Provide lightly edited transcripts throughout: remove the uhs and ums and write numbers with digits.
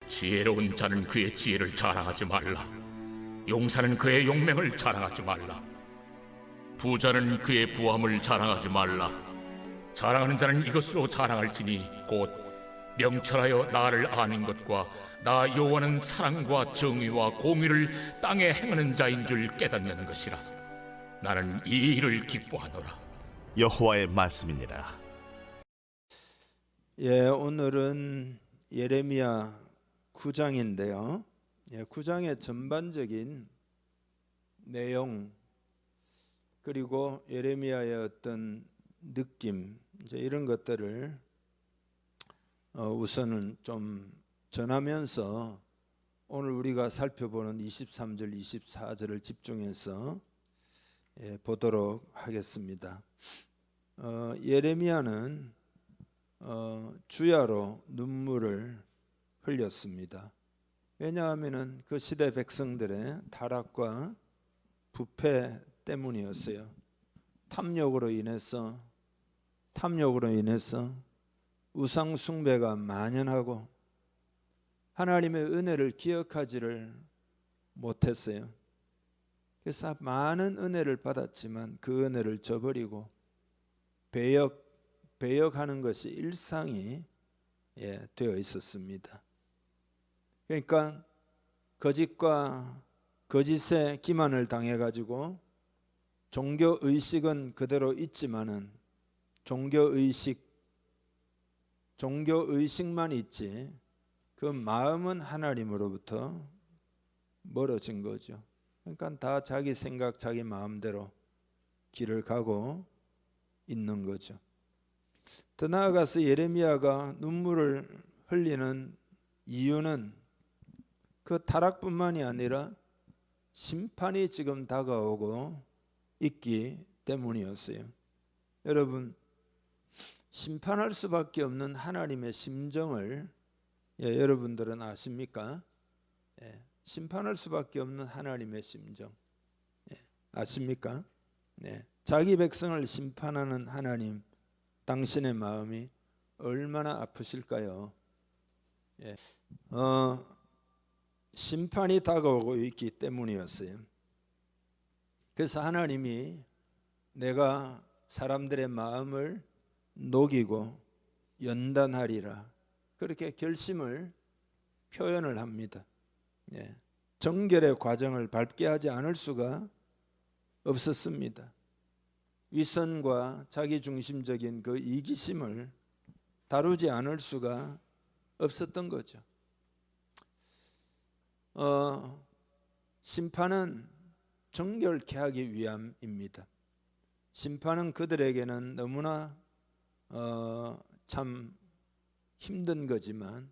지혜로운 자는 그의 지혜를 자랑하지 말라. 용사는 그의 용맹을 자랑하지 말라. 부자는 그의 부함을 자랑하지 말라. 자랑하는 자는 이것으로 자랑할지니 곧 명철하여 나를 아는 것과 나 여호와는 사랑과 정의와 공의를 땅에 행하는 자인 줄 깨닫는 것이라. 나는 이 일을 기뻐하노라. 여호와의 말씀입니다. 오늘은 예레미야 9장인데요. 9장의 전반적인 내용, 그리고 예레미야의 어떤 느낌, 이제 이런 것들을 우선은 좀 전하면서 오늘 우리가 살펴보는 23절, 24절을 집중해서 보도록 하겠습니다. 예레미야는 주야로 눈물을 흘렸습니다. 왜냐하면 그 시대 백성들의 타락과 부패 때문이었어요. 탐욕으로 인해서 우상 숭배가 만연하고 하나님의 은혜를 기억하지를 못했어요. 그래서 많은 은혜를 받았지만 그 은혜를 저버리고 배역하는 것이 일상이 되어 있었습니다. 그러니까 거짓과 거짓에 기만을 당해가지고 종교 의식은 그대로 있지만은 종교 의식만 있지 그 마음은 하나님으로부터 멀어진 거죠. 그러니까 다 자기 생각, 자기 마음대로 길을 가고 있는 거죠. 더 나아가서 예레미야가 눈물을 흘리는 이유는 그 타락뿐만이 아니라 심판이 지금 다가오고 있기 때문이었어요. 여러분, 심판할 수밖에 없는 하나님의 심정을 여러분들은 아십니까? 심판할 수밖에 없는 하나님의 심정 아십니까? 자기 백성을 심판하는 하나님, 당신의 마음이 얼마나 아프실까요? 심판이 다가오고 있기 때문이었어요. 그래서 하나님이 내가 사람들의 마음을 녹이고 연단하리라, 그렇게 결심을 표현을 합니다. 정결의 과정을 밟게 하지 않을 수가 없었습니다. 위선과 자기중심적인 그 이기심을 다루지 않을 수가 없었던 거죠. 심판은 정결케 하기 위함입니다. 심판은 그들에게는 너무나 참 힘든 거지만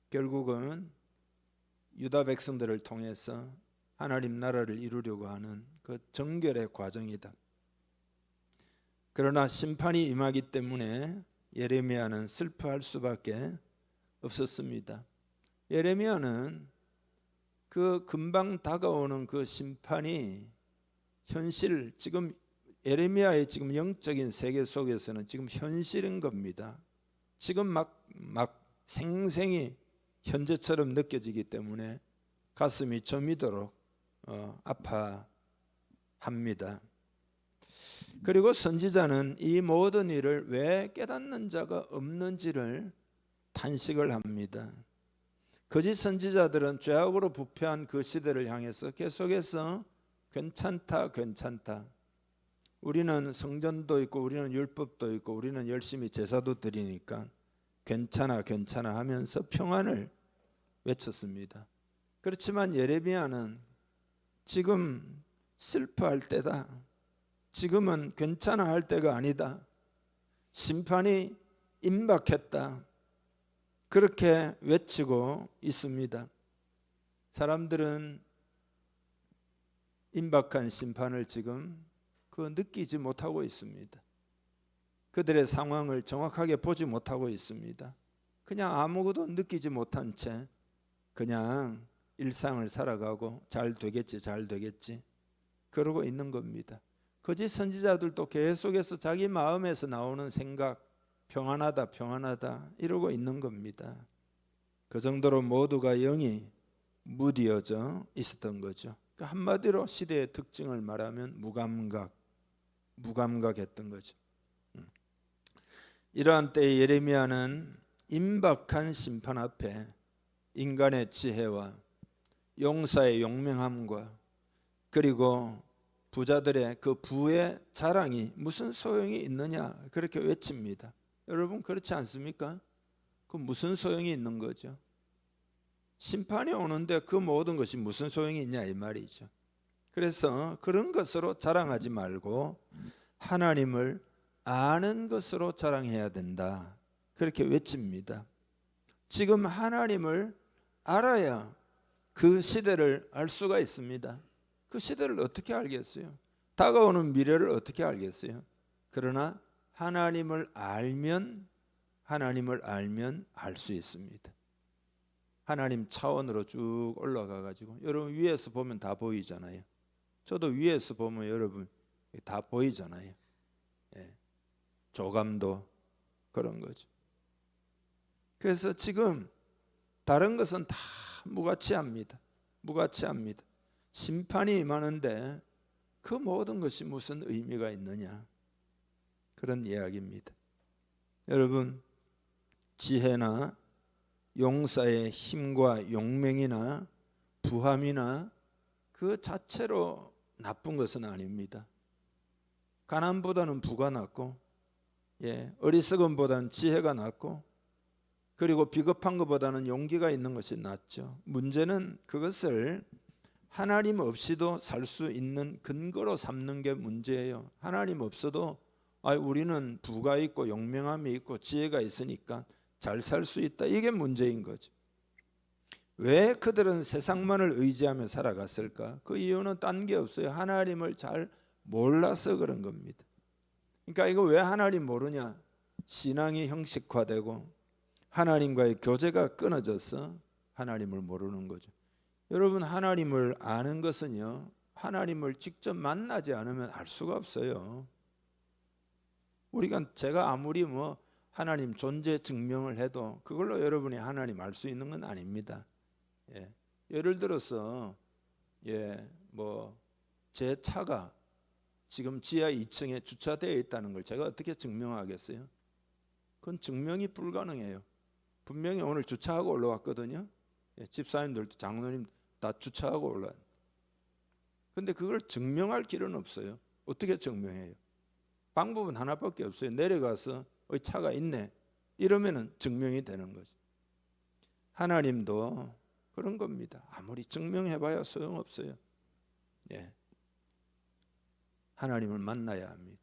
결국은 유다 백성들을 통해서 하나님 나라를 이루려고 하는 그 정결의 과정이다. 그러나 심판이 임하기 때문에 예레미야는 슬퍼할 수밖에 없었습니다. 예레미야는 그 금방 다가오는 그 심판이 현실, 지금 예레미야의 지금 영적인 세계 속에서는 지금 현실인 겁니다. 지금 막 생생히 현재처럼 느껴지기 때문에 가슴이 저미도록 아파합니다. 그리고 선지자는 이 모든 일을 왜 깨닫는 자가 없는지를 탄식을 합니다. 거짓 선지자들은 죄악으로 부패한 그 시대를 향해서 계속해서 괜찮다. 우리는 성전도 있고 우리는 율법도 있고 우리는 열심히 제사도 드리니까 괜찮아 하면서 평안을 외쳤습니다. 그렇지만 예레미야는 지금 슬퍼할 때다, 지금은 괜찮아 할 때가 아니다, 심판이 임박했다, 그렇게 외치고 있습니다. 사람들은 임박한 심판을 지금 느끼지 못하고 있습니다. 그들의 상황을 정확하게 보지 못하고 있습니다. 그냥 아무것도 느끼지 못한 채 그냥 일상을 살아가고 잘 되겠지 그러고 있는 겁니다. 거짓 선지자들도 계속해서 자기 마음에서 나오는 생각, 평안하다 이러고 있는 겁니다. 그 정도로 모두가 영이 무디어져 있었던 거죠. 그러니까 한마디로 시대의 특징을 말하면 무감각했던 거죠. 이러한 때에 예레미야는 임박한 심판 앞에 인간의 지혜와 용사의 용맹함과 그리고 부자들의 그 부의 자랑이 무슨 소용이 있느냐 그렇게 외칩니다. 여러분 그렇지 않습니까? 그 무슨 소용이 있는 거죠? 심판이 오는데 그 모든 것이 무슨 소용이 있냐 이 말이죠. 그래서 그런 것으로 자랑하지 말고 하나님을 아는 것으로 자랑해야 된다 그렇게 외칩니다. 지금 하나님을 알아야 그 시대를 알 수가 있습니다. 그 시대를 어떻게 알겠어요? 다가오는 미래를 어떻게 알겠어요? 그러나 하나님을 알면 알 수 있습니다. 하나님 차원으로 쭉 올라가 가지고 여러분 위에서 보면 다 보이잖아요. 저도 위에서 보면 여러분 다 보이잖아요. 조감도 그런 거죠. 그래서 지금 다른 것은 다 무가치합니다. 심판이 임하는데 그 모든 것이 무슨 의미가 있느냐 그런 이야기입니다. 여러분 지혜나 용사의 힘과 용맹이나 부함이나 그 자체로 나쁜 것은 아닙니다. 가난보다는 부가 낫고 어리석음보다는 지혜가 낫고 그리고 비겁한 것보다는 용기가 있는 것이 낫죠. 문제는 그것을 하나님 없이도 살 수 있는 근거로 삼는 게 문제예요. 하나님 없어도 우리는 부가 있고 용맹함이 있고 지혜가 있으니까 잘 살 수 있다. 이게 문제인 거죠. 왜 그들은 세상만을 의지하며 살아갔을까? 그 이유는 딴 게 없어요. 하나님을 잘 몰라서 그런 겁니다. 그러니까 이거 왜 하나님 모르냐? 신앙이 형식화되고 하나님과의 교제가 끊어져서 하나님을 모르는 거죠. 여러분 하나님을 아는 것은요, 하나님을 직접 만나지 않으면 알 수가 없어요. 제가 아무리 하나님 존재 증명을 해도 그걸로 여러분이 하나님 알 수 있는 건 아닙니다. 예를 들어서 제 차가 지금 지하 2층에 주차되어 있다는 걸 제가 어떻게 증명하겠어요? 그건 증명이 불가능해요. 분명히 오늘 주차하고 올라왔거든요. 집사님들도 장로님 다 주차하고 올라왔. 근데 그걸 증명할 길은 없어요. 어떻게 증명해요? 방법은 하나밖에 없어요. 내려가서 차가 있네 이러면은 증명이 되는 거죠. 하나님도 그런 겁니다. 아무리 증명해봐야 소용없어요. 하나님을 만나야 합니다.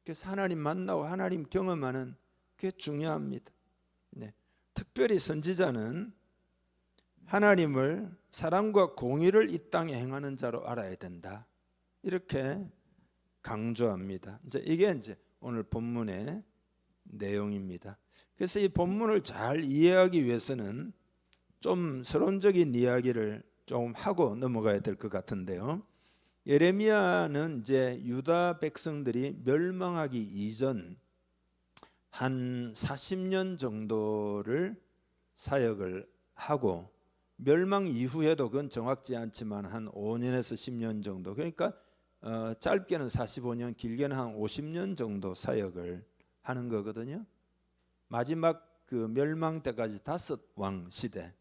그래서 하나님 만나고 하나님 경험하는 게 중요합니다. 특별히 선지자는 하나님을 사랑과 공의를 이 땅에 행하는 자로 알아야 된다. 이렇게 강조합니다. 이게 오늘 본문의 내용입니다. 그래서 이 본문을 잘 이해하기 위해서는 좀 서론적인 이야기를 좀 하고 넘어가야 될 것 같은데요. 예레미야는 유다 백성들이 멸망하기 이전 한 40년 정도를 사역을 하고 멸망 이후에도 그건 정확지 않지만 한 5년에서 10년 정도, 그러니까 짧게는 45년 길게는 한 50년 정도 사역을 하는 거거든요. 마지막 그 멸망 때까지 5왕 시대,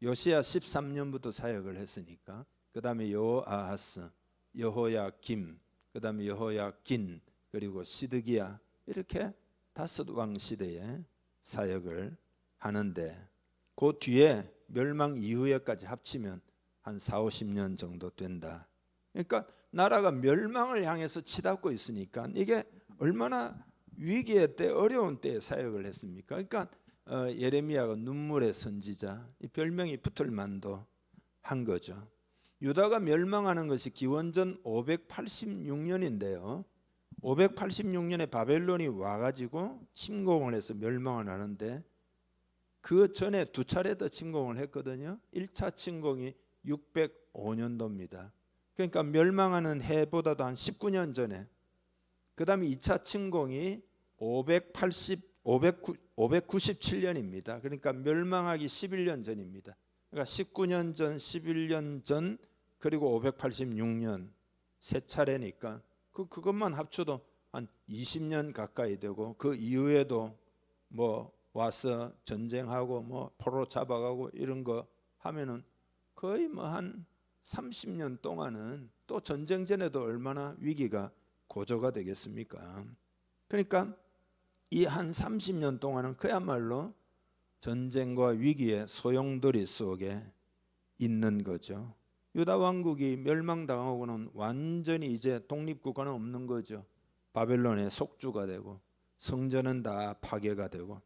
요시야 13년부터 사역을 했으니까 그 다음에 여호아하스, 여호야김, 그 다음에 여호야긴, 그리고 시드기야, 이렇게 5왕 시대에 사역을 하는데 그 뒤에 멸망 이후에까지 합치면 한 40-50년 정도 된다. 그러니까 나라가 멸망을 향해서 치닫고 있으니까 이게 얼마나 위기의 때, 어려운 때에 사역을 했습니까? 그러니까 예레미야가 눈물의 선지자, 이 별명이 붙을 만도 한 거죠. 유다가 멸망하는 것이 기원전 586년인데요 586년에 바벨론이 와가지고 침공을 해서 멸망을 하는데 그 전에 2차례 더 침공을 했거든요. 1차 침공이 605년도입니다. 그러니까 멸망하는 해보다도 한 19년 전에, 그 다음에 2차 침공이 597년입니다. 그러니까 멸망하기 11년 전입니다. 그러니까 19년 전, 11년 전, 그리고 586년 세 차례니까 그것만 합쳐도 한 20년 가까이 되고, 그 이후에도 뭐 와서 전쟁하고 뭐 포로 잡아가고 이런 거 하면은 거의 뭐 한 30년 동안은, 또 전쟁 전에도 얼마나 위기가 고조가 되겠습니까? 그러니까 이 한 30년 동안은 그야말로 전쟁과 위기의 소용돌이 속에 있는 거죠. 유다 왕국이 멸망당하고는 완전히 이제 독립국가는 없는 거죠. 바벨론의 속주가 되고 성전은 다 파괴가 되고,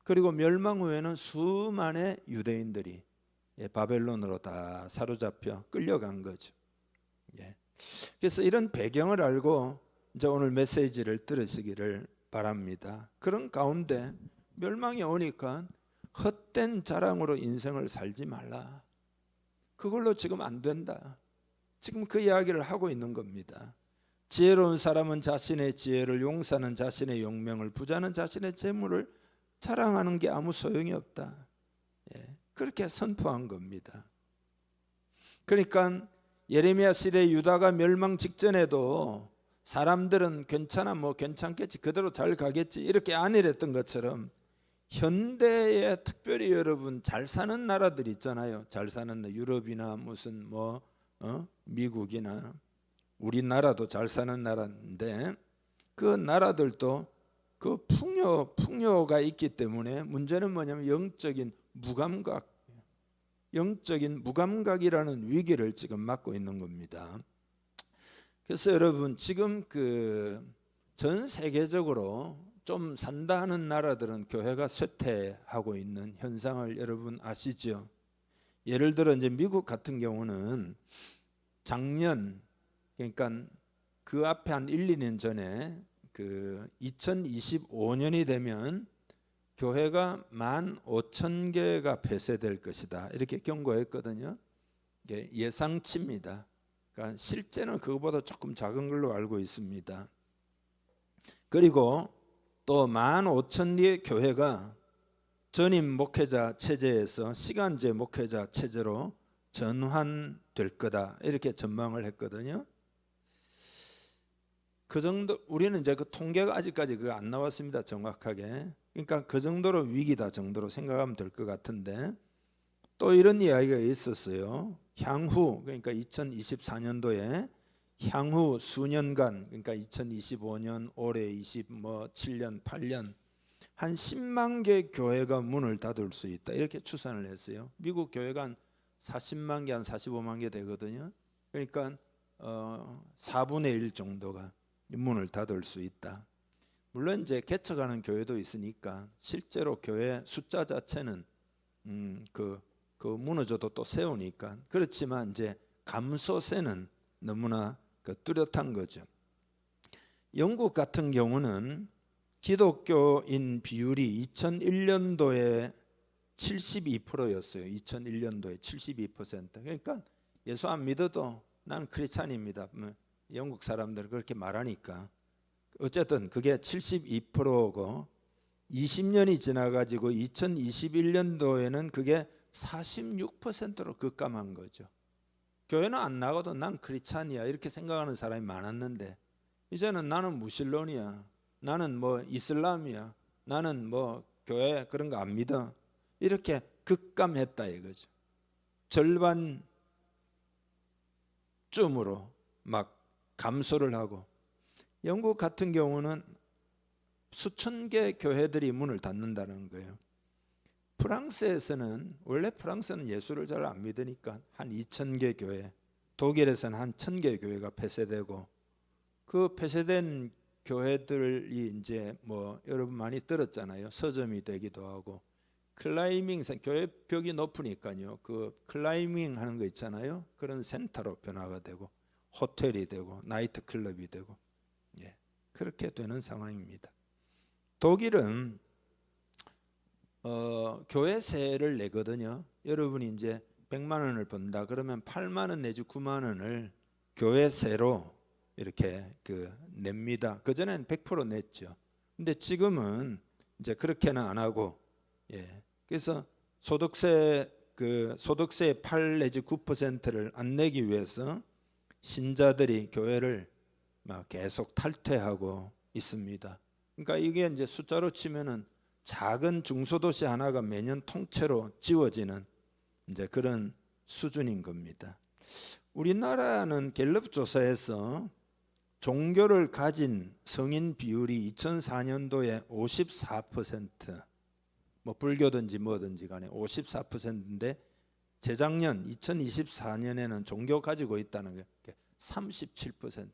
그리고 멸망 후에는 수많은 유대인들이 바벨론으로 다 사로잡혀 끌려간 거죠. 그래서 이런 배경을 알고 이제 오늘 메시지를 들으시기를 바랍니다. 그런 가운데 멸망이 오니까 헛된 자랑으로 인생을 살지 말라. 그걸로 지금 안 된다. 지금 그 이야기를 하고 있는 겁니다. 지혜로운 사람은 자신의 지혜를, 용사는 자신의 용명을, 부자는 자신의 재물을 자랑하는 게 아무 소용이 없다. 그렇게 선포한 겁니다. 그러니까 예레미야 시대 유다가 멸망 직전에도 사람들은 괜찮아, 뭐 괜찮겠지, 그대로 잘 가겠지, 이렇게 안일했던 것처럼 현대에 특별히 여러분 잘 사는 나라들 있잖아요. 잘 사는 유럽이나 무슨 뭐 미국이나 우리나라도 잘 사는 나라인데, 그 나라들도 그 풍요가 있기 때문에 문제는 뭐냐면 영적인 무감각이라는 위기를 지금 맞고 있는 겁니다. 그래서 여러분 지금 그 전 세계적으로 좀 산다 하는 나라들은 교회가 쇠퇴하고 있는 현상을 여러분 아시죠? 예를 들어 이제 미국 같은 경우는 작년, 그러니까 그 앞에 한 1, 2년 전에 그 2025년이 되면 교회가 15,000개가 폐쇄될 것이다, 이렇게 경고했거든요. 이게 예상치입니다. 그러니까 실제는 그거보다 조금 작은 걸로 알고 있습니다. 그리고 또 15,000개의 교회가 전임 목회자 체제에서 시간제 목회자 체제로 전환될 거다, 이렇게 전망을 했거든요. 그 정도, 우리는 이제 그 통계가 아직까지 그거 안 나왔습니다, 정확하게. 그러니까 그 정도로 위기다 정도로 생각하면 될 것 같은데, 또 이런 이야기가 있었어요. 향후, 그러니까 2024년도에 향후 수년간, 그러니까 2025년, 올해 27년, 8년 한 10만 개 교회가 문을 닫을 수 있다, 이렇게 추산을 했어요. 미국 교회가 한 40만 개, 한 45만 개 되거든요. 그러니까 4분의 1 정도가 문을 닫을 수 있다. 물론 이제 개척하는 교회도 있으니까 실제로 교회 숫자 자체는 그 무너져도 또 세우니까, 그렇지만 이제 감소세는 너무나 뚜렷한 거죠. 영국 같은 경우는 기독교인 비율이 2001년도에 72%였어요. 2001년도에 72%. 그러니까 예수 안 믿어도 난 크리스찬입니다. 영국 사람들 그렇게 말하니까. 어쨌든 그게 72%고 20년이 지나가지고 2021년도에는 그게 46%로 급감한 거죠. 교회는 안 나가도 난 크리스찬이야, 이렇게 생각하는 사람이 많았는데, 이제는 나는 무슬론이야, 나는 뭐 이슬람이야, 나는 뭐 교회 그런 거 안 믿어, 이렇게 급감했다 이거죠. 절반쯤으로 막 감소를 하고, 영국 같은 경우는 수천 개 교회들이 문을 닫는다는 거예요. 프랑스에서는, 원래 프랑스는 예수를 잘 안 믿으니까 한 2,000개 교회, 독일에서는 한 1,000개 교회가 폐쇄되고, 그 폐쇄된 교회들이 이제 뭐 여러분 많이 들었잖아요. 서점이 되기도 하고, 클라이밍, 교회 벽이 높으니까요, 그 클라이밍 하는 거 있잖아요. 그런 센터로 변화가 되고, 호텔이 되고, 나이트 클럽이 되고, 그렇게 되는 상황입니다. 독일은 교회세를 내거든요. 여러분이 이제 100만 원을 번다 그러면 8만 원 내지 9만 원을 교회세로 이렇게 냅니다. 그전에는 100% 냈죠. 근데 지금은 이제 그렇게는 안 하고, 그래서 소득세의 8 내지 9%를 안 내기 위해서 신자들이 교회를 막 계속 탈퇴하고 있습니다. 그러니까 이게 이제 숫자로 치면은 작은 중소도시 하나가 매년 통째로 지워지는 이제 그런 수준인 겁니다. 우리나라는 갤럽 조사에서 종교를 가진 성인 비율이 2004년도에 54%, 뭐 불교든지 뭐든지 간에 54%인데 재작년 2024년에는 종교 가지고 있다는 게 37%.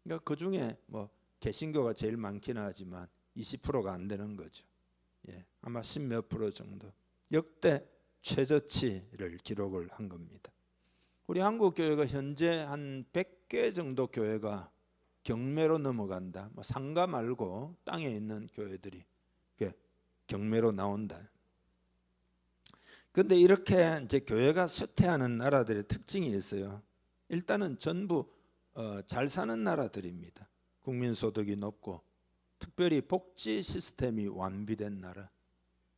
그러니까 그 중에 뭐 개신교가 제일 많기는 하지만 20%가 안 되는 거죠. 아마 10몇 프로 정도. 역대 최저치를 기록을 한 겁니다. 우리 한국 교회가 현재 한 100개 정도 교회가 경매로 넘어간다. 뭐 상가 말고 땅에 있는 교회들이 경매로 나온다. 그런데 이렇게 이제 교회가 쇠퇴하는 나라들의 특징이 있어요. 일단은 전부 잘 사는 나라들입니다. 국민 소득이 높고 특별히 복지 시스템이 완비된 나라.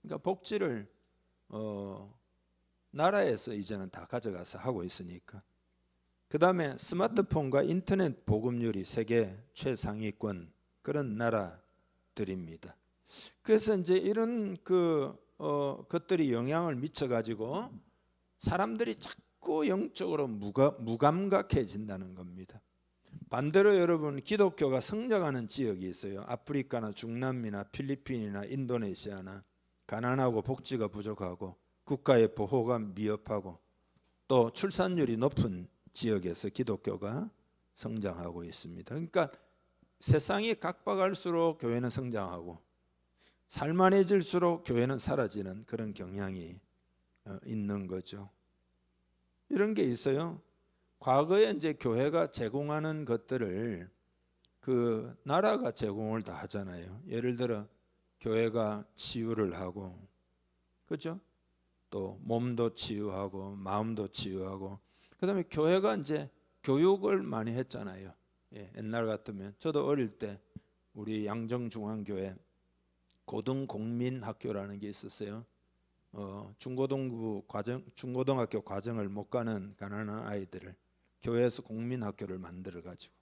그러니까 복지를 나라에서 이제는 다 가져가서 하고 있으니까. 그 다음에 스마트폰과 인터넷 보급률이 세계 최상위권 그런 나라들입니다. 그래서 이제 이런 것들이 영향을 미쳐가지고 사람들이 자꾸 영적으로 무감각해진다는 겁니다. 반대로 여러분 기독교가 성장하는 지역이 있어요. 아프리카나 중남미나 필리핀이나 인도네시아나 가난하고 복지가 부족하고 국가의 보호가 미흡하고 또 출산율이 높은 지역에서 기독교가 성장하고 있습니다. 그러니까 세상이 각박할수록 교회는 성장하고 살만해질수록 교회는 사라지는 그런 경향이 있는 거죠. 이런 게 있어요. 과거에 이제 교회가 제공하는 것들을 그 나라가 제공을 다 하잖아요. 예를 들어 교회가 치유를 하고, 그렇죠? 또 몸도 치유하고 마음도 치유하고, 그다음에 교회가 이제 교육을 많이 했잖아요. 옛날 같으면 저도 어릴 때 우리 양정중앙교회 고등공민학교라는 게 있었어요. 중고등학교 과정을 못 가는 가난한 아이들을 교회에서 공민학교를 만들어 가지고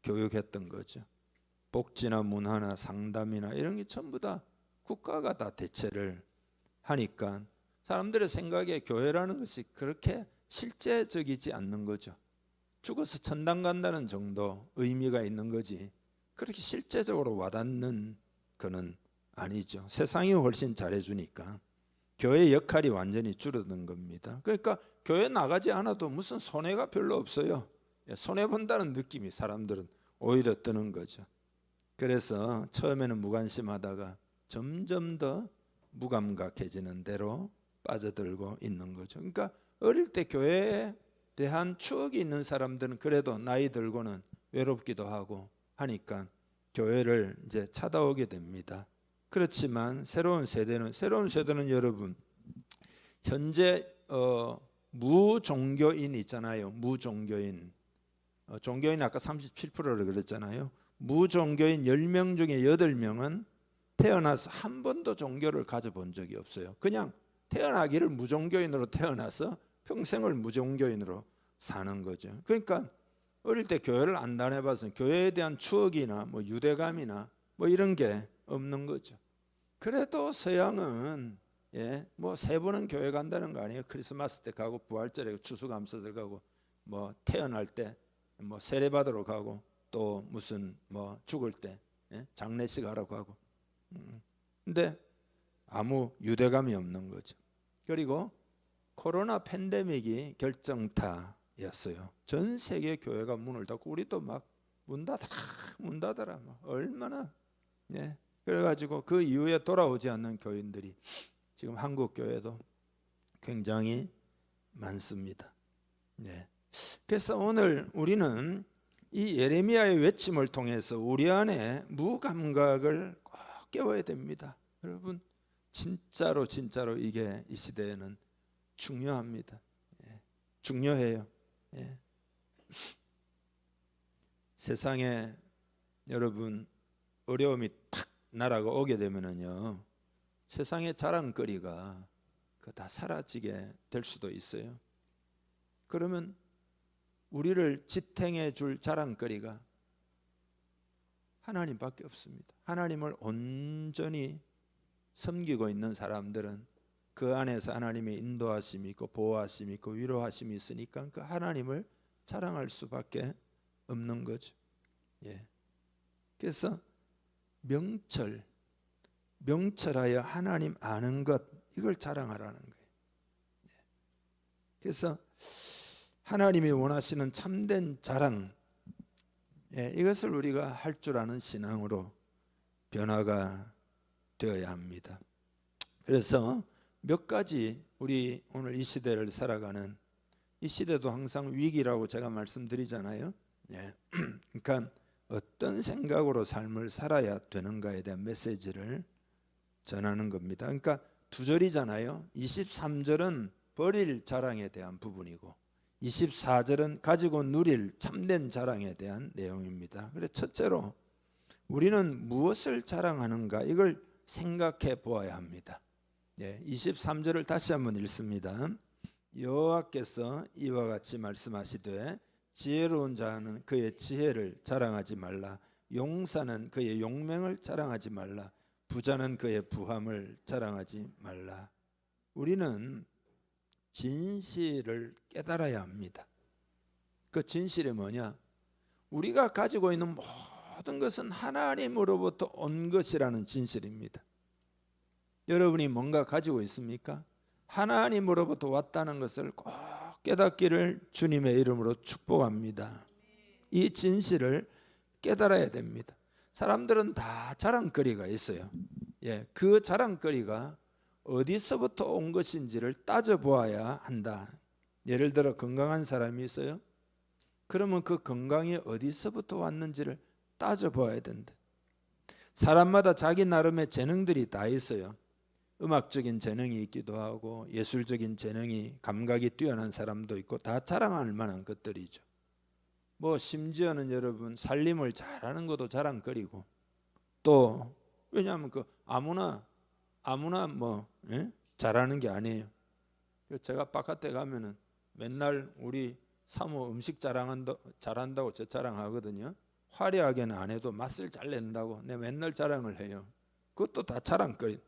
교육했던 거죠. 복지나 문화나 상담이나 이런 게 전부 다 국가가 다 대체를 하니까 사람들의 생각에 교회라는 것이 그렇게 실제적이지 않는 거죠. 죽어서 천당 간다는 정도 의미가 있는 거지 그렇게 실제적으로 와닿는 거는 아니죠. 세상이 훨씬 잘해주니까 교회의 역할이 완전히 줄어든 겁니다. 그러니까 교회 나가지 않아도 무슨 손해가 별로 없어요. 손해본다는 느낌이 사람들은 오히려 드는 거죠. 그래서 처음에는 무관심하다가 점점 더 무감각해지는 대로 빠져들고 있는 거죠. 그러니까 어릴 때 교회에 대한 추억이 있는 사람들은 그래도 나이 들고는 외롭기도 하고 하니까 교회를 이제 찾아오게 됩니다. 그렇지만 새로운 세대는 여러분 현재 무종교인 있잖아요. 무종교인 종교인 아까 37%를 그랬잖아요. 무종교인 10명 중에 8명은 태어나서 한 번도 종교를 가져본 적이 없어요. 그냥 태어나기를 무종교인으로 태어나서 평생을 무종교인으로 사는 거죠. 그러니까 어릴 때 교회를 안 다녀봐서 교회에 대한 추억이나 뭐 유대감이나 뭐 이런 게 없는 거죠. 그래도 서양은 뭐 3번은 교회 간다는 거 아니에요. 크리스마스 때 가고 부활절에 추수감사절 가고 뭐 태어날 때 뭐 세례받으러 가고 또 무슨 뭐 죽을 때 장례식 하러 가고 근데 아무 유대감이 없는 거죠. 그리고 코로나 팬데믹이 결정타였어요. 전 세계 교회가 문을 닫고 우리도 막 문 닫아라 막 얼마나 그래가지고 그 이후에 돌아오지 않는 교인들이 지금 한국 교회도 굉장히 많습니다. 그래서 오늘 우리는 이 예레미야의 외침을 통해서 우리 안에 무감각을 꼭 깨워야 됩니다. 여러분 진짜로 이게 이 시대에는 중요합니다. 중요해요. 세상에 여러분 어려움이 탁 나라가 오게 되면은요, 세상의 자랑거리가 다 사라지게 될 수도 있어요. 그러면 우리를 지탱해 줄 자랑거리가 하나님밖에 없습니다. 하나님을 온전히 섬기고 있는 사람들은 그 안에서 하나님의 인도하심이 있고 보호하심이 있고 위로하심이 있으니까 그 하나님을 자랑할 수밖에 없는 거죠. 예. 그래서 명철하여 하나님 아는 것, 이걸 자랑하라는 거예요. 예. 그래서 하나님이 원하시는 참된 자랑, 이것을 우리가 할 줄 아는 신앙으로 변화가 되어야 합니다. 그래서 몇 가지 우리 오늘 이 시대를 살아가는, 이 시대도 항상 위기라고 제가 말씀드리잖아요. 그러니까 어떤 생각으로 삶을 살아야 되는가에 대한 메시지를 전하는 겁니다. 그러니까 두 절이잖아요. 23절은 버릴 자랑에 대한 부분이고 24절은 가지고 누릴 참된 자랑에 대한 내용입니다. 그래서 첫째로 우리는 무엇을 자랑하는가, 이걸 생각해 보아야 합니다. 23절을 다시 한번 읽습니다. 여호와께서 이와 같이 말씀하시되 지혜로운 자는 그의 지혜를 자랑하지 말라. 용사는 그의 용맹을 자랑하지 말라. 부자는 그의 부함을 자랑하지 말라. 우리는 진실을 깨달아야 합니다. 그 진실이 뭐냐? 우리가 가지고 있는 모든 것은 하나님으로부터 온 것이라는 진실입니다. 여러분이 뭔가 가지고 있습니까? 하나님으로부터 왔다는 것을 꼭 깨닫기를 주님의 이름으로 축복합니다. 이 진실을 깨달아야 됩니다. 사람들은 다 자랑거리가 있어요. 그 자랑거리가 어디서부터 온 것인지를 따져보아야 한다. 예를 들어 건강한 사람이 있어요. 그러면 그 건강이 어디서부터 왔는지를 따져보아야 된다. 사람마다 자기 나름의 재능들이 다 있어요. 음악적인 재능이 있기도 하고 예술적인 재능이, 감각이 뛰어난 사람도 있고 다 자랑할 만한 것들이죠. 심지어는 여러분 살림을 잘하는 것도 자랑거리고, 또 왜냐하면 그 아무나 잘하는 게 아니에요. 제가 바깥에 가면은 맨날 우리 사모 음식 잘한다고 저 자랑하거든요. 화려하게는 안 해도 맛을 잘 낸다고 내가 맨날 자랑을 해요. 그것도 다 자랑거리.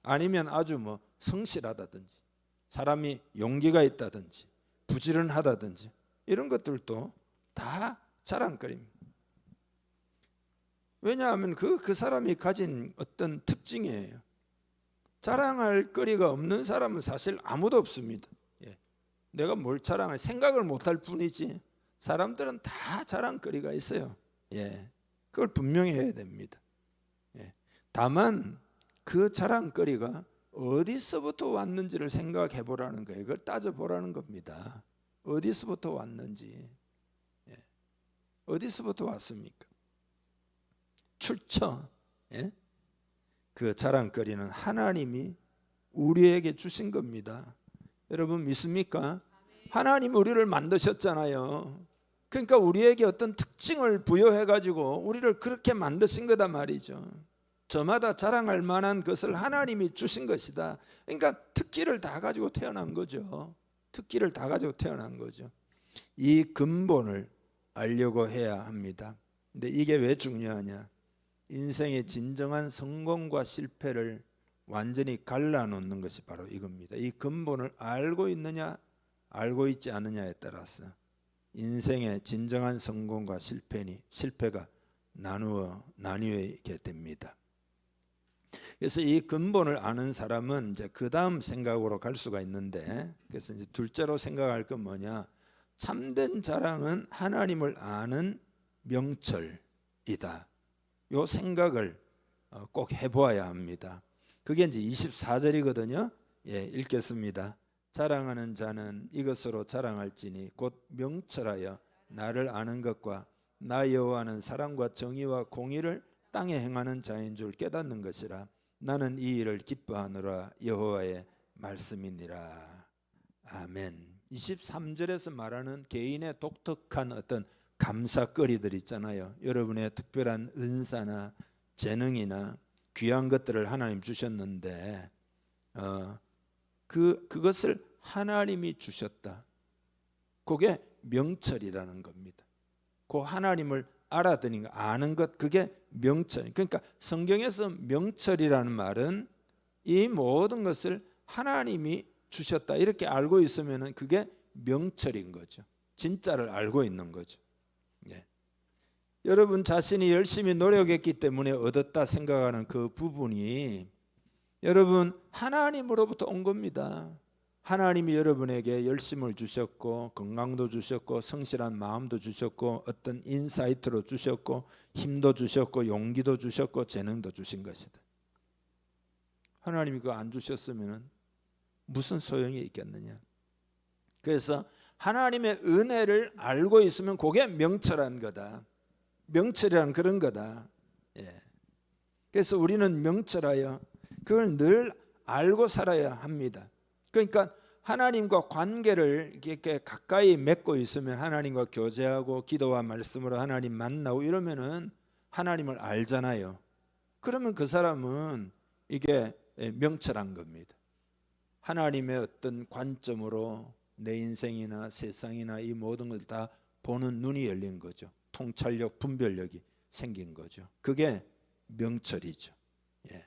아니면 아주 성실하다든지, 사람이 용기가 있다든지, 부지런하다든지, 이런 것들도 다 자랑거리입니다. 왜냐하면 그 사람이 가진 어떤 특징이에요. 자랑할 거리가 없는 사람은 사실 아무도 없습니다. 내가 뭘 자랑할 생각을 못할 뿐이지 사람들은 다 자랑거리가 있어요. 그걸 분명히 해야 됩니다. 다만 그 자랑거리가 어디서부터 왔는지를 생각해 보라는 거예요. 그걸 따져보라는 겁니다. 어디서부터 왔는지. 어디서부터 왔습니까? 출처. 그 자랑거리는 하나님이 우리에게 주신 겁니다. 여러분 믿습니까? 하나님이 우리를 만드셨잖아요. 그러니까 우리에게 어떤 특징을 부여해 가지고 우리를 그렇게 만드신 거다 말이죠. 저마다 자랑할 만한 것을 하나님이 주신 것이다. 그러니까 특기를 다 가지고 태어난 거죠. 특기를 다 가지고 태어난 거죠. 이 근본을 알려고 해야 합니다. 근데 이게 왜 중요하냐? 인생의 진정한 성공과 실패를 완전히 갈라놓는 것이 바로 이겁니다. 이 근본을 알고 있느냐 알고 있지 않느냐에 따라서 인생의 진정한 성공과 실패가 나뉘게 됩니다. 그래서 이 근본을 아는 사람은 이제 그 다음 생각으로 갈 수가 있는데, 그래서 이제 둘째로 생각할 건 뭐냐? 참된 자랑은 하나님을 아는 명철이다. 요 생각을 꼭 해보아야 합니다. 그게 이제 24절이거든요. 읽겠습니다. 자랑하는 자는 이것으로 자랑할지니 곧 명철하여 나를 아는 것과 나 여호와는 사랑과 정의와 공의를 땅에 행하는 자인 줄 깨닫는 것이라. 나는 이 일을 기뻐하노라. 여호와의 말씀이니라. 아멘. 23절에서 말하는 개인의 독특한 어떤 감사거리들 있잖아요. 여러분의 특별한 은사나 재능이나 귀한 것들을 하나님 주셨는데 그것을 하나님이 주셨다. 그게 명철이라는 겁니다. 그 하나님을 알아듣는 거, 아는 것, 그게 명철. 그러니까 성경에서 명철이라는 말은 이 모든 것을 하나님이 주셨다 이렇게 알고 있으면 그게 명철인 거죠. 진짜를 알고 있는 거죠. 예. 여러분 자신이 열심히 노력했기 때문에 얻었다 생각하는 그 부분이 여러분 하나님으로부터 온 겁니다. 하나님이 여러분에게 열심을 주셨고 건강도 주셨고 성실한 마음도 주셨고 어떤 인사이트로 주셨고 힘도 주셨고 용기도 주셨고 재능도 주신 것이다. 하나님이 그거 안 주셨으면 무슨 소용이 있겠느냐. 그래서 하나님의 은혜를 알고 있으면 그게 명철한 거다. 명철이란 그런 거다. 예. 그래서 우리는 명철하여 그걸 늘 알고 살아야 합니다. 그러니까 하나님과 관계를 이렇게 가까이 맺고 있으면 하나님과 교제하고 기도와 말씀으로 하나님 만나고 이러면은 하나님을 알잖아요. 그러면 그 사람은 이게 명철한 겁니다. 하나님의 어떤 관점으로 내 인생이나 세상이나 이 모든 걸 다 보는 눈이 열린 거죠. 통찰력, 분별력이 생긴 거죠. 그게 명철이죠. 예.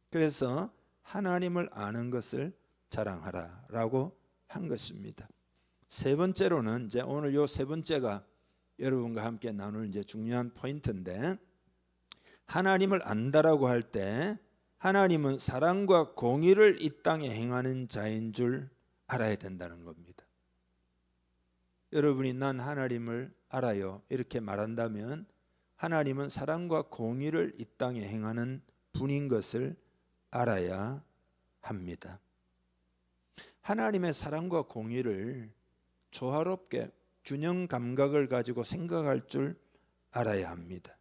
그래서 하나님을 아는 것을 자랑하라라고 한 것입니다. 세 번째로는 이제 오늘 요 세 번째가 여러분과 함께 나눌 이제 중요한 포인트인데, 하나님을 안다라고 할 때 하나님은 사랑과 공의를 이 땅에 행하는 자인 줄 알아야 된다는 겁니다. 여러분이 난 하나님을 알아요 이렇게 말한다면 하나님은 사랑과 공의를 이 땅에 행하는 분인 것을 알아야 합니다. 하나님의 사랑과 공의를 조화롭게 균형 감각을 가지고 생각할 줄 알아야 합니다.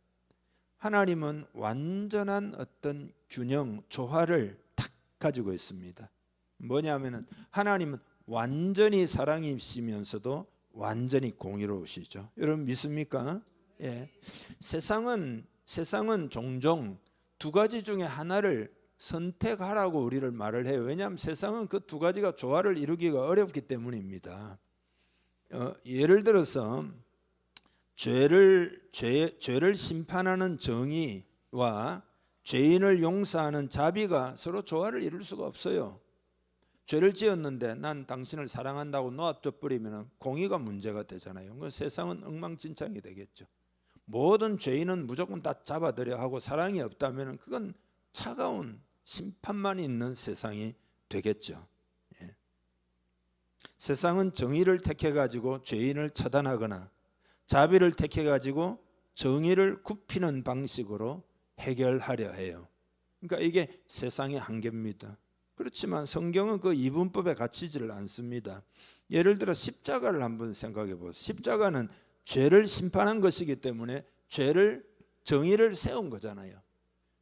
하나님은 완전한 어떤 균형, 조화를 딱 가지고 있습니다. 뭐냐면은 하나님은 완전히 사랑이시면서도 완전히 공의로우시죠. 여러분 믿습니까? 예. 세상은 종종 두 가지 중에 하나를 선택하라고 우리를 말을 해요. 왜냐하면 세상은 그 두 가지가 조화를 이루기가 어렵기 때문입니다. 예를 들어서 죄를 심판하는 정의와 죄인을 용서하는 자비가 서로 조화를 이룰 수가 없어요. 죄를 지었는데 난 당신을 사랑한다고 놓아줘 버리면 공의가 문제가 되잖아요. 그 세상은 엉망진창이 되겠죠. 모든 죄인은 무조건 다 잡아들여 하고 사랑이 없다면 그건 차가운 심판만 있는 세상이 되겠죠. 예. 세상은 정의를 택해 가지고 죄인을 처단하거나 자비를 택해 가지고 정의를 굽히는 방식으로 해결하려 해요. 그러니까 이게 세상의 한계입니다. 그렇지만 성경은 그 이분법에 갇히지를 않습니다. 예를 들어 십자가를 한번 생각해 보세요. 십자가는 죄를 심판한 것이기 때문에 정의를 세운 거잖아요.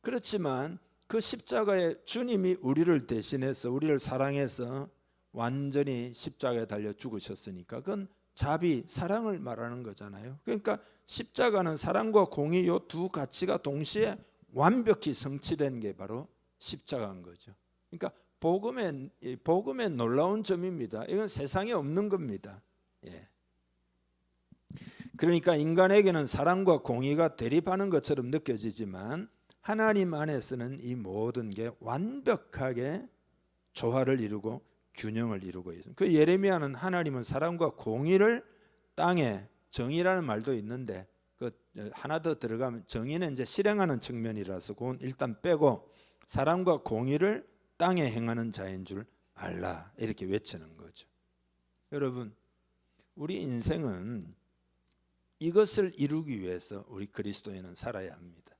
그렇지만 그 십자가에 주님이 우리를 대신해서 우리를 사랑해서 완전히 십자가에 달려 죽으셨으니까 그건 자비, 사랑을 말하는 거잖아요. 그러니까 십자가는 사랑과 공의 이 두 가치가 동시에 완벽히 성취된 게 바로 십자가인 거죠. 그러니까 복음의 놀라운 점입니다. 이건 세상에 없는 겁니다. 예. 그러니까 인간에게는 사랑과 공의가 대립하는 것처럼 느껴지지만 하나님 안에서는 이 모든 게 완벽하게 조화를 이루고 균형을 이루고 있습니다. 그 예레미야는 하나님은 사랑과 공의를 땅에, 정의라는 말도 있는데 그 하나 더 들어가면 정의는 이제 실행하는 측면이라서 그건 일단 빼고 사랑과 공의를 땅에 행하는 자인 줄 알라 이렇게 외치는 거죠. 여러분 우리 인생은 이것을 이루기 위해서 우리 그리스도인은 살아야 합니다.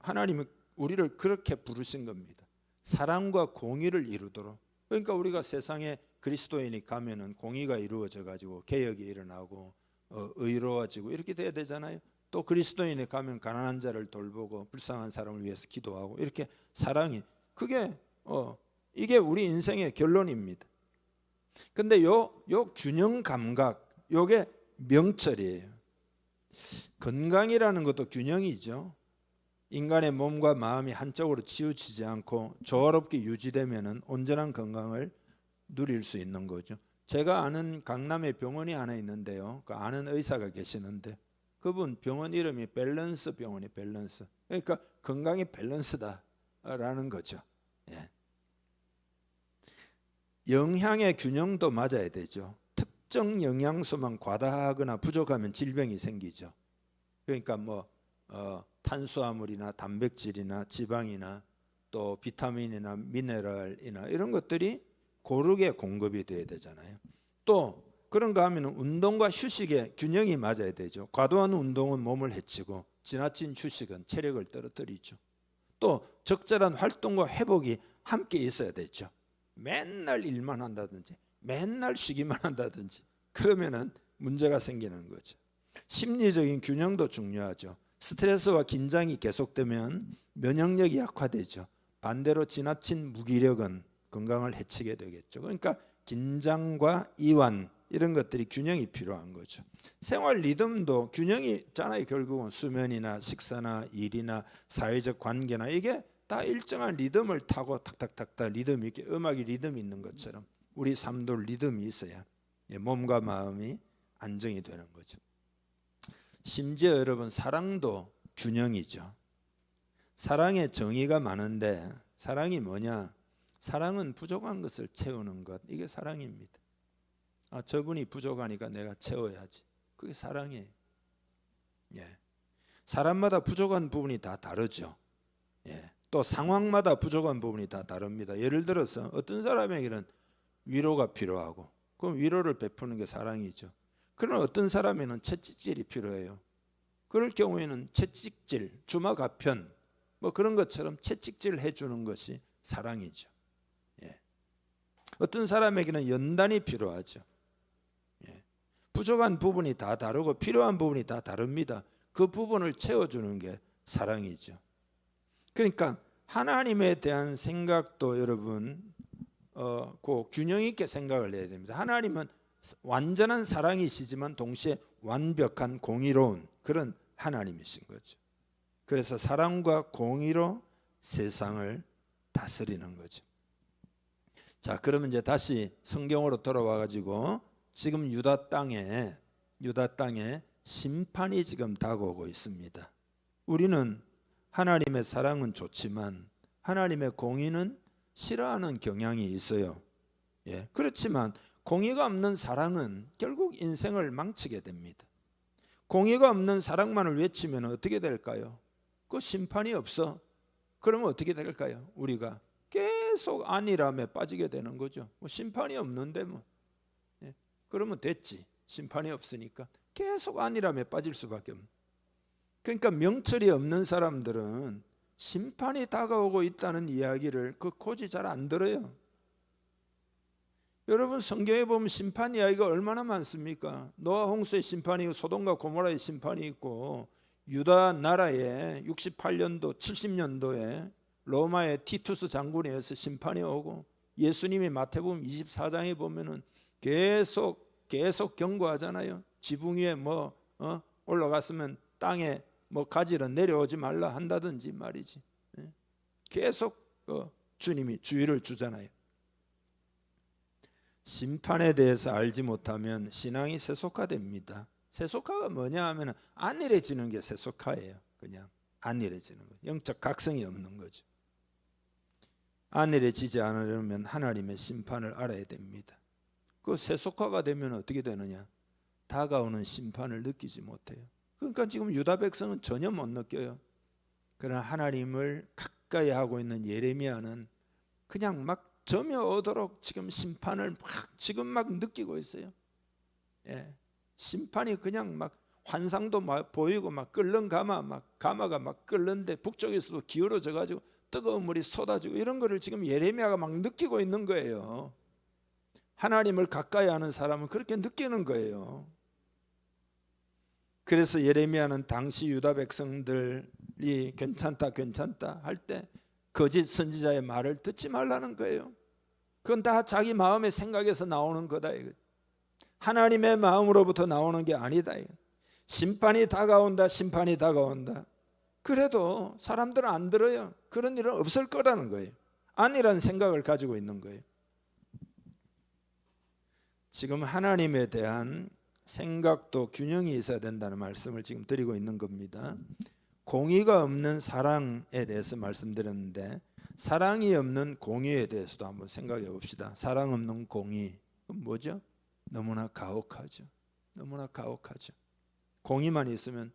하나님은 우리를 그렇게 부르신 겁니다. 사랑과 공의를 이루도록. 그러니까 우리가 세상에 그리스도인이 가면은 공의가 이루어져 가지고 개혁이 일어나고 의로워지고 이렇게 돼야 되잖아요. 또 그리스도인이 가면 가난한 자를 돌보고 불쌍한 사람을 위해서 기도하고 이렇게 사랑이 이게 우리 인생의 결론입니다. 근데 요 균형 감각 요게 명철이에요. 건강이라는 것도 균형이죠. 인간의 몸과 마음이 한쪽으로 치우치지 않고 조화롭게 유지되면은 온전한 건강을 누릴 수 있는 거죠. 제가 아는 강남에 병원이 하나 있는데요. 그 아는 의사가 계시는데 그분 병원 이름이 밸런스 병원이 밸런스. 그러니까 건강이 밸런스다라는 거죠. 예. 영양의 균형도 맞아야 되죠. 특정 영양소만 과다하거나 부족하면 질병이 생기죠. 그러니까 탄수화물이나 단백질이나 지방이나 또 비타민이나 미네랄이나 이런 것들이 고르게 공급이 돼야 되잖아요. 또 그런가 하면 운동과 휴식의 균형이 맞아야 되죠. 과도한 운동은 몸을 해치고 지나친 휴식은 체력을 떨어뜨리죠. 또 적절한 활동과 회복이 함께 있어야 되죠. 맨날 일만 한다든지 맨날 쉬기만 한다든지 그러면은 문제가 생기는 거죠. 심리적인 균형도 중요하죠. 스트레스와 긴장이 계속되면 면역력이 약화되죠. 반대로 지나친 무기력은 건강을 해치게 되겠죠. 그러니까 긴장과 이완 이런 것들이 균형이 필요한 거죠. 생활 리듬도 균형이 있잖아요. 결국은 수면이나 식사나 일이나 사회적 관계나 이게 다 일정한 리듬을 타고 탁탁탁탁 리듬 있게 음악이 리듬이 있는 것처럼 우리 삶도 리듬이 있어야 몸과 마음이 안정이 되는 거죠. 심지어 여러분 사랑도 균형이죠. 사랑의 정의가 많은데 사랑이 뭐냐? 사랑은 부족한 것을 채우는 것. 이게 사랑입니다. 저분이 부족하니까 내가 채워야지. 그게 사랑이에요. 예. 사람마다 부족한 부분이 다 다르죠. 예. 또 상황마다 부족한 부분이 다 다릅니다. 예를 들어서 어떤 사람에게는 위로가 필요하고 그럼 위로를 베푸는 게 사랑이죠. 그러나 어떤 사람에는 채찍질이 필요해요. 그럴 경우에는 채찍질, 주마가편 그런 것처럼 채찍질을 해주는 것이 사랑이죠. 예. 어떤 사람에게는 연단이 필요하죠. 예. 부족한 부분이 다 다르고 필요한 부분이 다 다릅니다. 그 부분을 채워주는 게 사랑이죠. 그러니까 하나님에 대한 생각도 여러분 그 균형 있게 생각을 해야 됩니다. 하나님은 완전한 사랑이시지만 동시에 완벽한 공의로운 그런 하나님이신 거죠. 그래서 사랑과 공의로 세상을 다스리는 거죠. 자, 그러면 이제 다시 성경으로 돌아와 가지고 지금 유다 땅에 심판이 지금 다가오고 있습니다. 우리는 하나님의 사랑은 좋지만 하나님의 공의는 싫어하는 경향이 있어요. 예, 그렇지만 공의가 없는 사랑은 결국 인생을 망치게 됩니다. 공의가 없는 사랑만을 외치면 어떻게 될까요? 그 심판이 없어. 그러면 어떻게 될까요? 우리가 계속 안일함에 빠지게 되는 거죠. 심판이 없는데 예, 그러면 됐지. 심판이 없으니까 계속 안일함에 빠질 수밖에 없는. 그러니까 명철이 없는 사람들은 심판이 다가오고 있다는 이야기를 고지 잘 안 들어요. 여러분 성경에 보면 심판 이야기가 얼마나 많습니까? 노아 홍수의 심판이 있고 소돔과 고모라의 심판이 있고 유다 나라에 68년도 70년도에 로마의 티투스 장군에 의해서 심판이 오고 예수님이 마태복음 24장에 보면은 계속 경고하잖아요. 지붕 위에 올라갔으면 땅에 가지를 내려오지 말라 한다든지 말이지. 계속 주님이 주의를 주잖아요. 심판에 대해서 알지 못하면 신앙이 세속화됩니다. 세속화가 뭐냐 하면 안일해지는 게 세속화예요. 그냥 안일해지는 거. 영적 각성이 없는 거죠. 안일해지지 않으려면 하나님의 심판을 알아야 됩니다. 그 세속화가 되면 어떻게 되느냐? 다가오는 심판을 느끼지 못해요. 그러니까 지금 유다 백성은 전혀 못 느껴요. 그러나 하나님을 가까이 하고 있는 예레미야는 그냥 막 점여오도록 지금 심판을 지금 막 느끼고 있어요. 예. 심판이 그냥 막 환상도 막 보이고 막 끓는 가마가 막 끓는데 북쪽에서도 기울어져 가지고 뜨거운 물이 쏟아지고 이런 거를 지금 예레미야가 막 느끼고 있는 거예요. 하나님을 가까이 하는 사람은 그렇게 느끼는 거예요. 그래서 예레미야는 당시 유다 백성들이 괜찮다 할 때 거짓 선지자의 말을 듣지 말라는 거예요. 그건 다 자기 마음의 생각에서 나오는 거다. 하나님의 마음으로부터 나오는 게 아니다. 심판이 다가온다. 그래도 사람들은 안 들어요. 그런 일은 없을 거라는 거예요. 아니라는 생각을 가지고 있는 거예요. 지금 하나님에 대한 생각도 균형이 있어야 된다는 말씀을 지금 드리고 있는 겁니다. 공의가 없는 사랑에 대해서 말씀드렸는데, 사랑이 없는 공의에 대해서도 한번 생각해 봅시다. 사랑 없는 공의, 그건 뭐죠? 너무나 가혹하죠. 너무나 가혹하죠. 공의만 있으면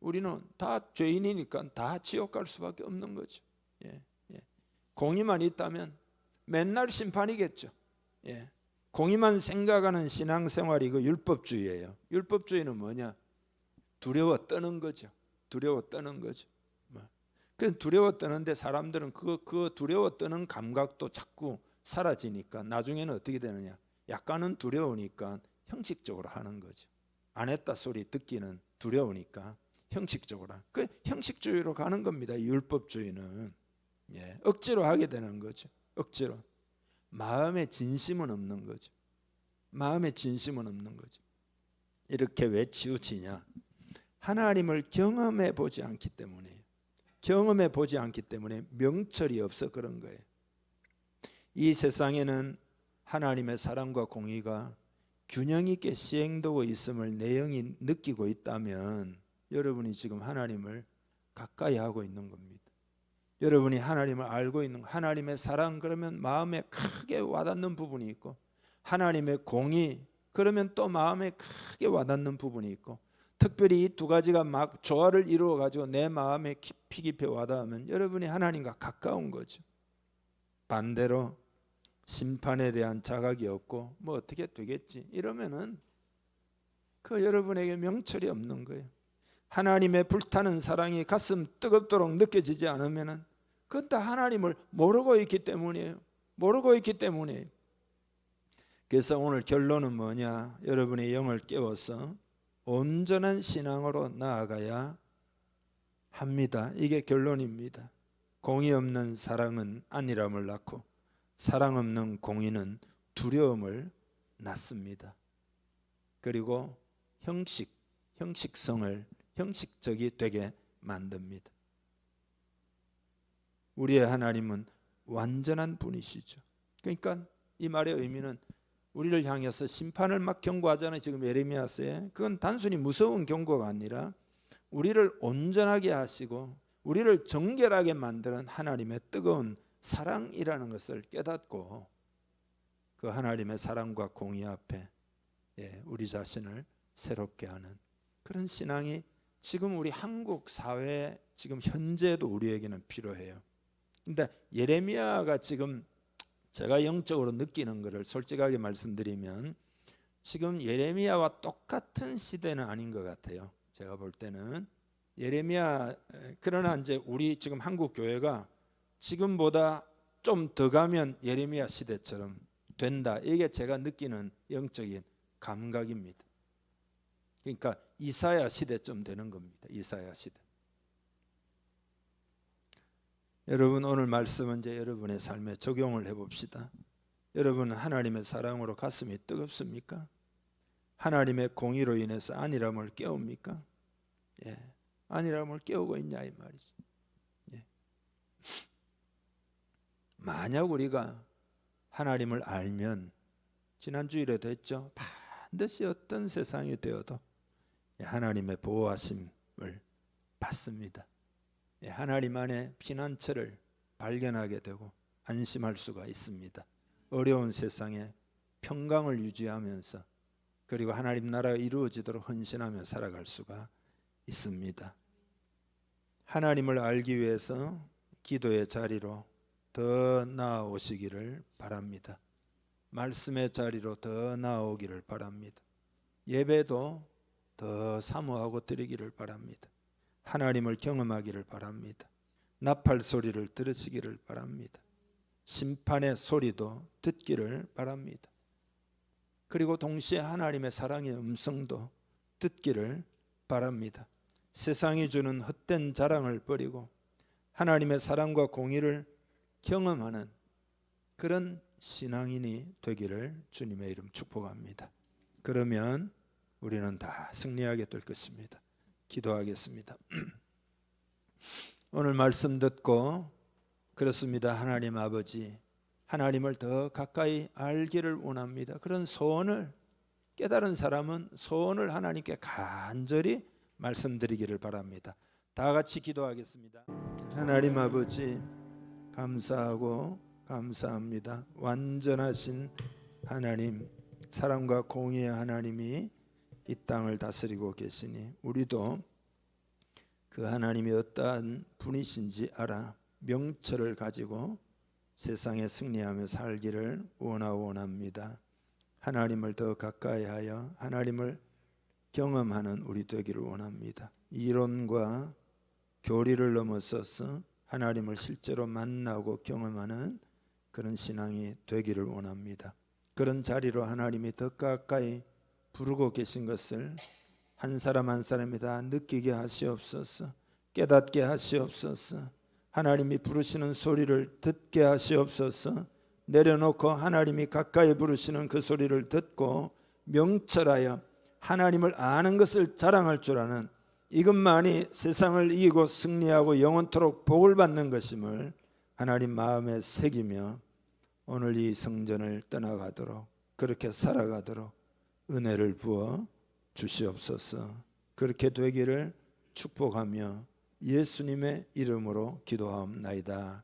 우리는 다 죄인이니까 다 지옥 갈 수밖에 없는 거죠. 예, 예. 공의만 있다면 맨날 심판이겠죠. 예. 공의만 생각하는 신앙생활이 그 율법주의예요. 율법주의는 뭐냐? 두려워 떠는 거죠. 두려워 떠는 거죠. 그 두려워 떠는데 사람들은 그 두려워 떠는 감각도 자꾸 사라지니까 나중에는 어떻게 되느냐? 약간은 두려우니까 형식적으로 하는 거죠. 안 했다 소리 듣기는 두려우니까 형식적으로. 그 형식주의로 가는 겁니다. 이 율법주의는. 예, 억지로 하게 되는 거죠. 억지로. 마음에 진심은 없는 거죠. 마음에 진심은 없는 거죠. 이렇게 왜 치우치냐? 하나님을 경험해 보지 않기 때문이에요. 경험해 보지 않기 때문에 명철이 없어 그런 거예요. 이 세상에는 하나님의 사랑과 공의가 균형 있게 시행되고 있음을 내 영이 느끼고 있다면 여러분이 지금 하나님을 가까이 하고 있는 겁니다. 여러분이 하나님을 알고 있는, 하나님의 사랑 그러면 마음에 크게 와닿는 부분이 있고, 하나님의 공의 그러면 또 마음에 크게 와닿는 부분이 있고, 특별히 이 두 가지가 막 조화를 이루어 가지고 내 마음에 깊이 와닿으면 여러분이 하나님과 가까운 거죠. 반대로 심판에 대한 자각이 없고 뭐 어떻게 되겠지 이러면은 그 여러분에게 명철이 없는 거예요. 하나님의 불타는 사랑이 가슴 뜨겁도록 느껴지지 않으면은 그건 다 하나님을 모르고 있기 때문이에요. 모르고 있기 때문이에요. 그래서 오늘 결론은 뭐냐? 여러분의 영을 깨워서 온전한 신앙으로 나아가야 합니다. 이게 결론입니다. 공의 없는 사랑은 안일함을 낳고 사랑 없는 공의는 두려움을 낳습니다. 그리고 형식성을 형식적이 되게 만듭니다. 우리의 하나님은 완전한 분이시죠. 그러니까 이 말의 의미는 우리를 향해서 심판을 막 경고하잖아요. 지금 예레미야서에. 그건 단순히 무서운 경고가 아니라 우리를 온전하게 하시고 우리를 정결하게 만드는 하나님의 뜨거운 사랑이라는 것을 깨닫고 그 하나님의 사랑과 공의 앞에 우리 자신을 새롭게 하는 그런 신앙이 지금 우리 한국 사회에 지금 현재도 우리에게는 필요해요. 근데 예레미야가 지금 제가 영적으로 느끼는 것을 솔직하게 말씀드리면 지금 예레미야와 똑같은 시대는 아닌 것 같아요. 제가 볼 때는 예레미야, 그러나 이제 우리 지금 한국 교회가 지금보다 좀 더 가면 예레미야 시대처럼 된다. 이게 제가 느끼는 영적인 감각입니다. 그러니까 이사야 시대쯤 되는 겁니다. 이사야 시대. 여러분 오늘 말씀은 이제 여러분의 삶에 적용을 해봅시다. 여러분 하나님의 사랑으로 가슴이 뜨겁습니까? 하나님의 공의로 인해서 안일함을 깨웁니까? 예, 안일함을 깨우고 있냐 이 말이죠. 예. 만약 우리가 하나님을 알면 지난주일에도 했죠. 반드시 어떤 세상이 되어도 하나님의 보호하심을 받습니다. 하나님 안에 피난처를 발견하게 되고 안심할 수가 있습니다. 어려운 세상에 평강을 유지하면서 그리고 하나님 나라가 이루어지도록 헌신하며 살아갈 수가 있습니다. 하나님을 알기 위해서 기도의 자리로 더 나아오시기를 바랍니다. 말씀의 자리로 더 나아오기를 바랍니다. 예배도 더 사모하고 드리기를 바랍니다. 하나님을 경험하기를 바랍니다. 나팔 소리를 들으시기를 바랍니다. 심판의 소리도 듣기를 바랍니다. 그리고 동시에 하나님의 사랑의 음성도 듣기를 바랍니다. 세상이 주는 헛된 자랑을 버리고 하나님의 사랑과 공의를 경험하는 그런 신앙인이 되기를 주님의 이름 축복합니다. 그러면 우리는 다 승리하게 될 것입니다. 기도하겠습니다. 오늘 말씀 듣고 그렇습니다. 하나님 아버지, 하나님을 더 가까이 알기를 원합니다. 그런 소원을, 깨달은 사람은 소원을 하나님께 간절히 말씀드리기를 바랍니다. 다 같이 기도하겠습니다. 하나님 아버지, 감사하고 감사합니다. 완전하신 하나님, 사랑과 공의의 하나님이 이 땅을 다스리고 계시니 우리도 그 하나님이 어떠한 분이신지 알아 명철을 가지고 세상에 승리하며 살기를 원합니다. 하나님을 더 가까이 하여 하나님을 경험하는 우리 되기를 원합니다. 이론과 교리를 넘어서서 하나님을 실제로 만나고 경험하는 그런 신앙이 되기를 원합니다. 그런 자리로 하나님이 더 가까이 부르고 계신 것을 한 사람 한 사람이 다 느끼게 하시옵소서. 깨닫게 하시옵소서. 하나님이 부르시는 소리를 듣게 하시옵소서. 내려놓고 하나님이 가까이 부르시는 그 소리를 듣고 명철하여 하나님을 아는 것을 자랑할 줄 아는 이것만이 세상을 이기고 승리하고 영원토록 복을 받는 것임을 하나님 마음에 새기며 오늘 이 성전을 떠나가도록, 그렇게 살아가도록 은혜를 부어 주시옵소서. 그렇게 되기를 축복하며 예수님의 이름으로 기도하옵나이다.